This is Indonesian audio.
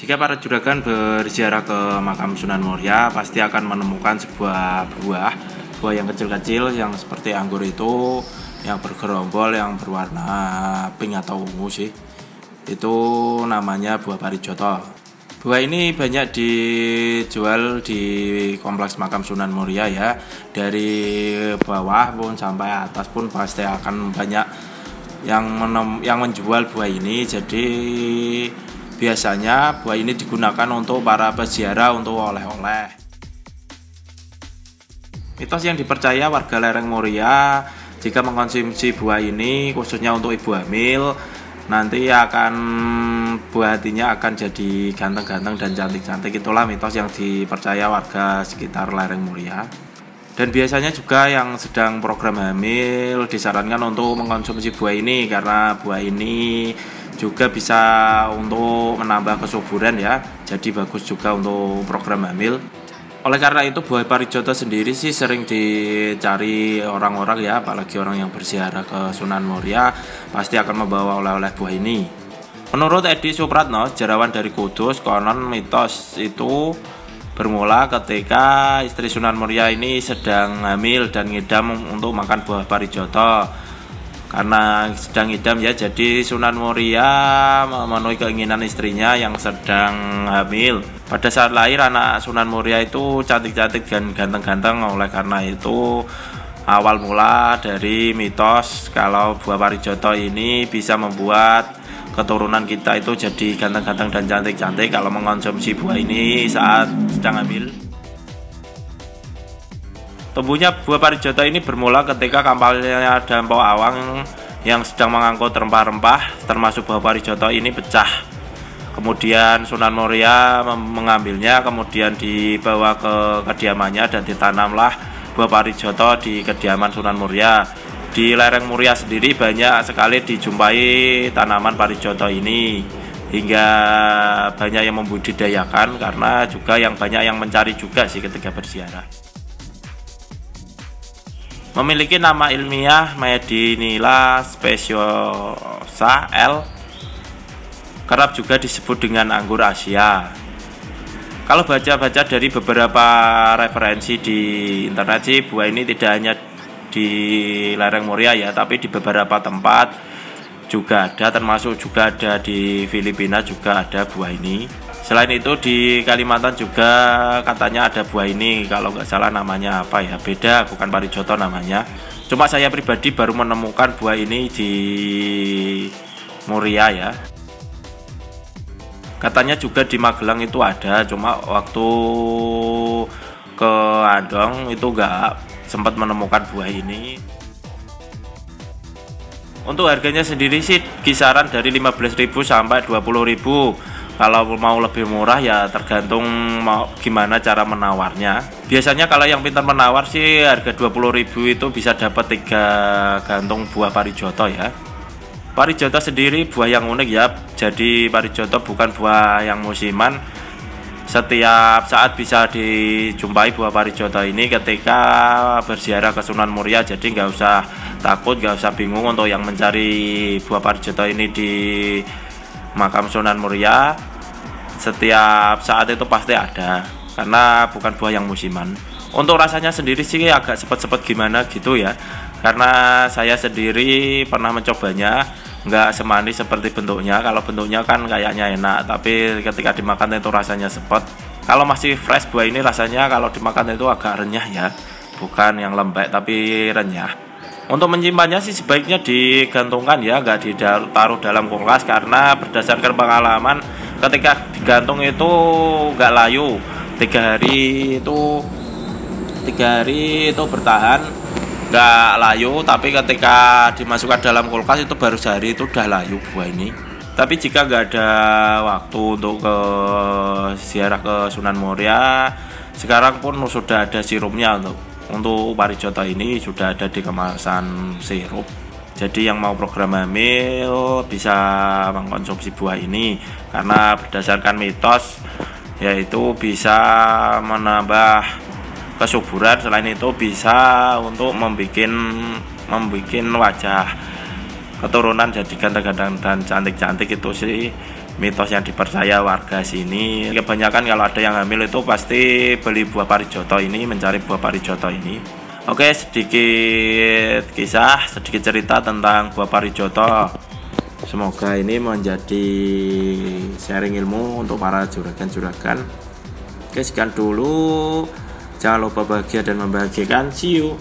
Jika para juragan berziarah ke makam Sunan Muria, pasti akan menemukan sebuah buah yang kecil-kecil yang seperti anggur itu, yang bergerombol, yang berwarna pink atau ungu sih. Itu namanya buah parijoto. Buah ini banyak dijual di kompleks makam Sunan Muria ya. Dari bawah pun sampai atas pun pasti akan banyak yang menjual buah ini. Jadi biasanya buah ini digunakan untuk para peziarah untuk oleh-oleh. Mitos yang dipercaya warga lereng Muria, jika mengkonsumsi buah ini khususnya untuk ibu hamil, nanti buah hatinya akan jadi ganteng-ganteng dan cantik-cantik. Itulah mitos yang dipercaya warga sekitar lereng Muria. Dan biasanya juga yang sedang program hamil disarankan untuk mengkonsumsi buah ini, karena buah ini juga bisa untuk menambah kesuburan ya. Jadi bagus juga untuk program hamil. Oleh karena itu buah parijoto sendiri sih sering dicari orang-orang ya, apalagi orang yang berziarah ke Sunan Muria pasti akan membawa oleh-oleh buah ini. Menurut Edi Supratno, sejarawan dari Kudus, konon mitos itu bermula ketika istri Sunan Muria ini sedang hamil dan ngidam untuk makan buah parijoto. Karena sedang ngidam ya, jadi Sunan Muria memenuhi keinginan istrinya yang sedang hamil. Pada saat lahir anak Sunan Muria itu cantik-cantik dan ganteng-ganteng. Oleh karena itu awal mula dari mitos kalau buah parijoto ini bisa membuat keturunan kita itu jadi ganteng-ganteng dan cantik-cantik kalau mengkonsumsi buah ini saat sedang hamil. Tumbuhnya buah parijoto ini bermula ketika kampalnya dampau awang yang sedang mengangkut rempah-rempah termasuk buah parijoto ini pecah. Kemudian Sunan Muria mengambilnya, kemudian dibawa ke kediamannya dan ditanamlah buah parijoto di kediaman Sunan Muria. Di lereng Muria sendiri banyak sekali dijumpai tanaman parijoto ini, hingga banyak yang membudidayakan karena juga banyak yang mencari juga sih ketika berziarah. Memiliki nama ilmiah Medinilla speciosa L. Kerap juga disebut dengan anggur Asia. Kalau baca-baca dari beberapa referensi di internet sih, buah ini tidak hanya di lereng Muria ya, tapi di beberapa tempat juga ada, termasuk juga ada di Filipina juga ada buah ini. Selain itu di Kalimantan juga katanya ada buah ini, kalau nggak salah namanya apa ya, beda, bukan parijoto namanya. Cuma saya pribadi baru menemukan buah ini di Muria ya. Katanya juga di Magelang itu ada, cuma waktu ke Andong itu nggak sempat menemukan buah ini. Untuk harganya sendiri sih kisaran dari 15.000 sampai 20.000. Kalau mau lebih murah ya tergantung gimana cara menawarnya. Biasanya kalau yang pintar menawar sih harga 20.000 itu bisa dapat 3 gantung buah parijoto ya. Parijoto sendiri buah yang unik ya. Jadi parijoto bukan buah yang musiman. Setiap saat bisa dijumpai buah parijoto ini ketika berziarah ke Sunan Muria. Jadi nggak usah takut, nggak usah bingung untuk yang mencari buah parijoto ini di makam Sunan Muria. Setiap saat itu pasti ada, karena bukan buah yang musiman. Untuk rasanya sendiri sih agak sepet-sepet gimana gitu ya, karena saya sendiri pernah mencobanya. Nggak semanis seperti bentuknya. Kalau bentuknya kan kayaknya enak, tapi ketika dimakan itu rasanya sepet. Kalau masih fresh buah ini rasanya kalau dimakan itu agak renyah ya, bukan yang lembek tapi renyah. Untuk menyimpannya sih sebaiknya digantungkan ya, nggak ditaruh dalam kulkas, karena berdasarkan pengalaman ketika digantung itu nggak layu. 3 hari itu bertahan nggak layu, tapi ketika dimasukkan dalam kulkas itu baru sehari itu udah layu buah ini. Tapi jika nggak ada waktu untuk ke ziarah ke Sunan Muria, sekarang pun sudah ada sirupnya untuk parijoto ini, sudah ada di kemasan sirup. Jadi yang mau program hamil bisa mengkonsumsi buah ini, karena berdasarkan mitos yaitu bisa menambah kesuburan. Selain itu bisa untuk membuat wajah keturunan jadi ganteng-ganteng dan cantik-cantik. Itu sih mitos yang dipercaya warga sini. Kebanyakan kalau ada yang hamil itu pasti beli buah parijoto ini, mencari buah parijoto ini. Oke, sedikit kisah, sedikit cerita tentang buah parijoto. Semoga ini menjadi sharing ilmu untuk para juragan-juragan. Oke, sekian dulu. Jangan lupa bahagia dan membahagiakan. See you.